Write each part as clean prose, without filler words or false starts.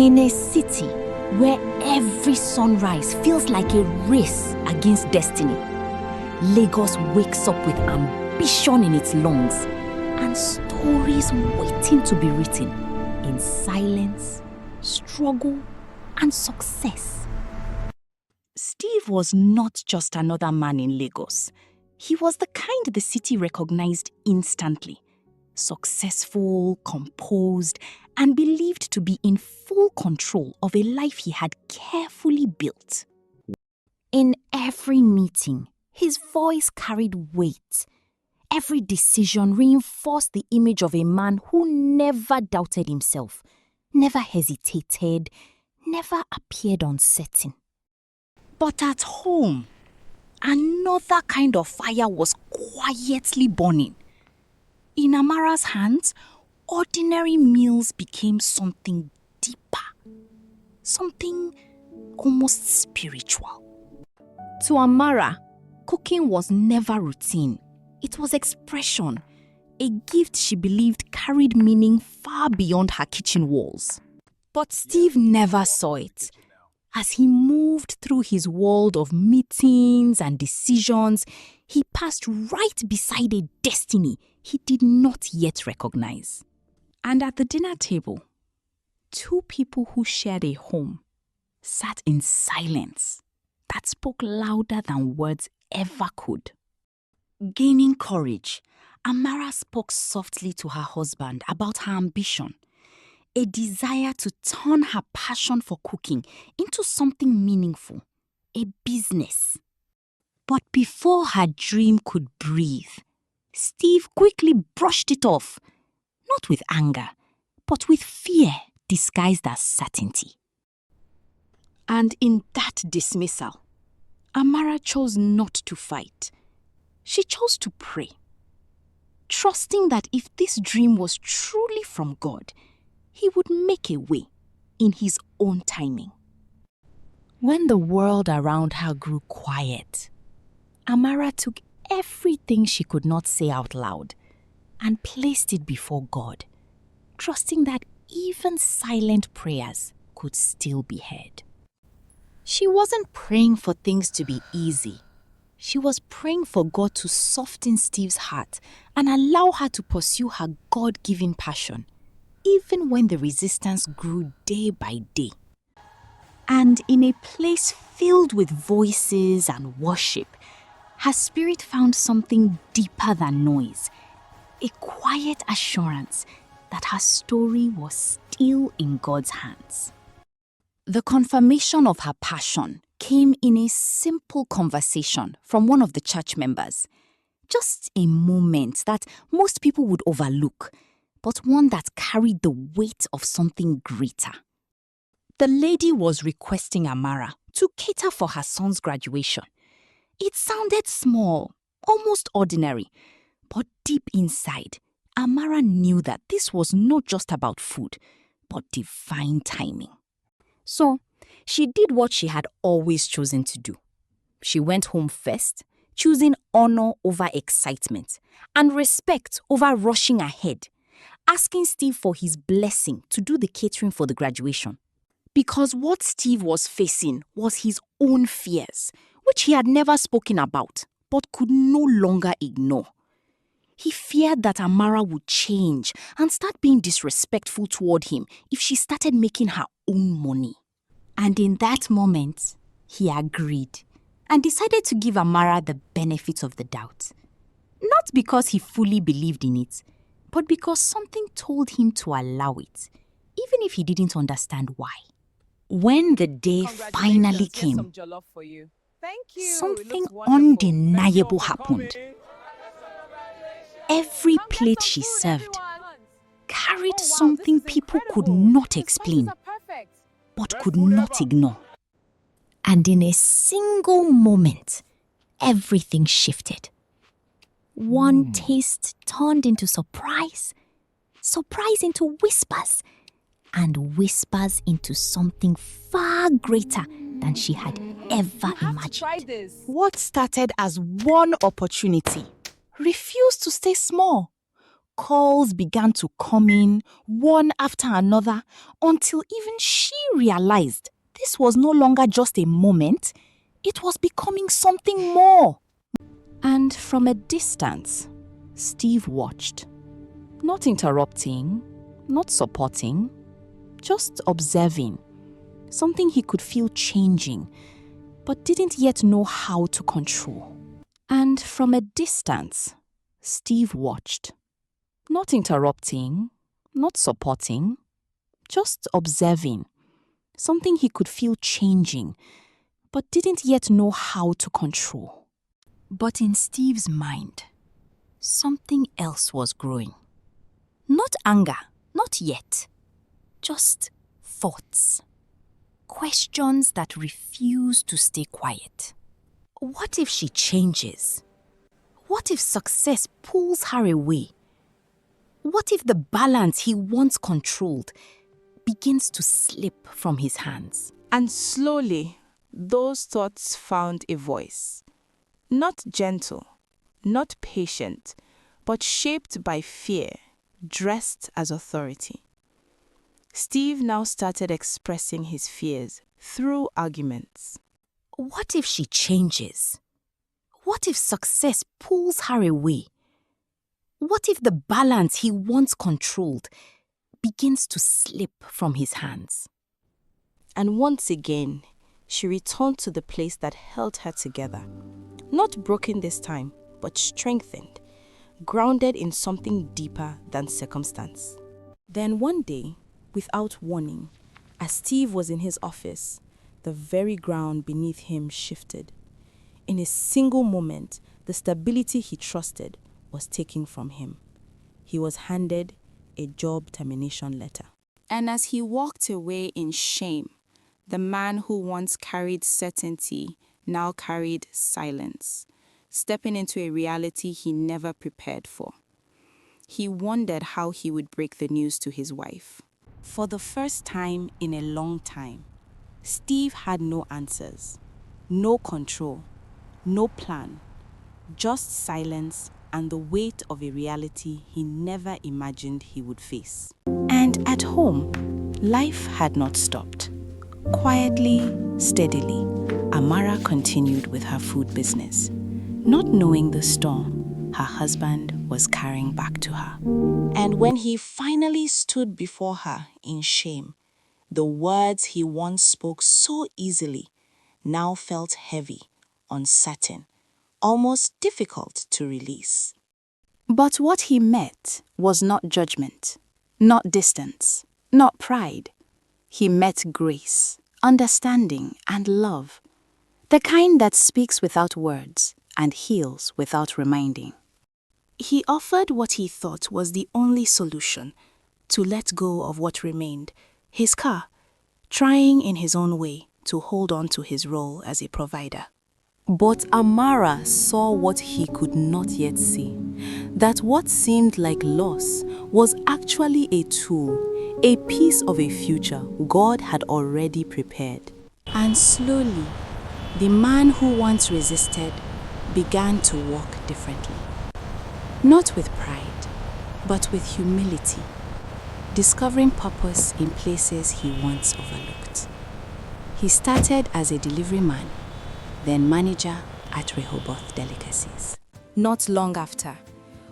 In a city where every sunrise feels like a race against destiny, Lagos wakes up with ambition in its lungs and stories waiting to be written in silence, struggle, and success. Steve was not just another man in Lagos. He was the kind the city recognized instantly. Successful, composed, and believed to be in full control of a life he had carefully built. In every meeting, his voice carried weight. Every decision reinforced the image of a man who never doubted himself, never hesitated, never appeared uncertain. But at home, another kind of fire was quietly burning. In Amara's hands, ordinary meals became something deeper, something almost spiritual. To Amara, cooking was never routine. It was expression, a gift she believed carried meaning far beyond her kitchen walls. But Steve never saw it. As he moved through his world of meetings and decisions, he passed right beside a destiny he did not yet recognize. And at the dinner table, two people who shared a home sat in silence that spoke louder than words ever could. Gaining courage, Amara spoke softly to her husband about her ambition, a desire to turn her passion for cooking into something meaningful, a business. But before her dream could breathe, Steve quickly brushed it off, not with anger, but with fear disguised as certainty. And in that dismissal, Amara chose not to fight. She chose to pray, trusting that if this dream was truly from God, He would make a way in His own timing. When the world around her grew quiet, Amara took everything she could not say out loud and placed it before God, trusting that even silent prayers could still be heard. She wasn't praying for things to be easy. She was praying for God to soften Steve's heart and allow her to pursue her God-given passion, even when the resistance grew day by day. And in a place filled with voices and worship, her spirit found something deeper than noise, a quiet assurance that her story was still in God's hands. The confirmation of her passion came in a simple conversation from one of the church members. Just a moment that most people would overlook, but one that carried the weight of something greater. The lady was requesting Amara to cater for her son's graduation. It sounded small, almost ordinary, but deep inside, Amara knew that this was not just about food, but divine timing. So, she did what she had always chosen to do. She went home first, choosing honor over excitement and respect over rushing ahead, asking Steve for his blessing to do the catering for the graduation. Because what Steve was facing was his own fears, which he had never spoken about, but could no longer ignore. He feared that Amara would change and start being disrespectful toward him if she started making her own money. And in that moment, he agreed and decided to give Amara the benefit of the doubt. Not because he fully believed in it, but because something told him to allow it, even if he didn't understand why. When the day finally came, something undeniable happened. Every plate she served carried something people could not explain, but could not ignore. And in a single moment, everything shifted. One taste turned into surprise, surprise into whispers, and whispers into something far greater than she had ever imagined. What started as one opportunity refused to stay small. calls began to come in, one after another, until even she realized this was no longer just a moment, it was becoming something more. And from a distance, Steve watched. Not interrupting, not supporting, just observing. Something he could feel changing, but didn't yet know how to control. And from a distance, Steve watched. Not interrupting, not supporting, just observing. Something he could feel changing, but didn't yet know how to control. But in Steve's mind, something else was growing. Not anger, not yet. Just thoughts. Questions that refuse to stay quiet. What if she changes? What if success pulls her away? What if the balance he once controlled begins to slip from his hands? And slowly, those thoughts found a voice. Not gentle, not patient, but shaped by fear, dressed as authority. Steve now started expressing his fears through arguments. What if she changes? What if success pulls her away? What if the balance he once controlled begins to slip from his hands? And once again, she returned to the place that held her together. Not broken this time, but strengthened, grounded in something deeper than circumstance. Then one day, without warning, as Steve was in his office, the very ground beneath him shifted. In a single moment, the stability he trusted was taken from him. He was handed a job termination letter. And as he walked away in shame, the man who once carried certainty now carried silence, stepping into a reality he never prepared for. He wondered how he would break the news to his wife. For the first time in a long time, Steve had no answers, no control, no plan, just silence and the weight of a reality he never imagined he would face. And at home, life had not stopped. Quietly, steadily, Amara continued with her food business, not knowing the storm her husband was carrying back to her. And when he finally stood before her in shame, the words he once spoke so easily now felt heavy, uncertain, almost difficult to release. But what he met was not judgment, not distance, not pride. He met grace, understanding, and love, the kind that speaks without words and heals without reminding. He offered what he thought was the only solution, to let go of what remained, his car, trying in his own way to hold on to his role as a provider. But Amara saw what he could not yet see, that what seemed like loss was actually a tool, a piece of a future God had already prepared. And slowly, the man who once resisted began to walk differently. Not with pride, but with humility, discovering purpose in places he once overlooked. He started as a delivery man, then manager at Rehoboth Delicacies. Not long after,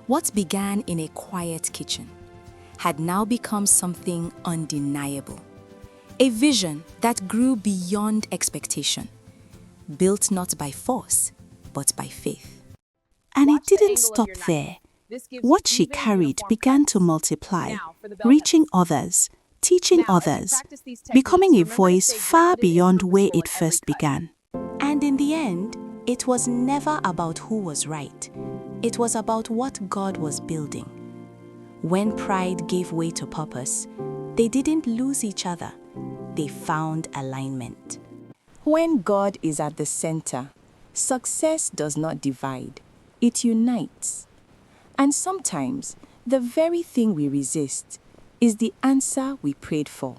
what began in a quiet kitchen had now become something undeniable. A vision that grew beyond expectation, built not by force, but by faith. And it didn't stop there. What she carried began to multiply, reaching others, teaching others, becoming a voice far beyond where it first began. And in the end, it was never about who was right. It was about what God was building. When pride gave way to purpose, they didn't lose each other. They found alignment. When God is at the center, success does not divide. It unites. And sometimes, the very thing we resist is the answer we prayed for.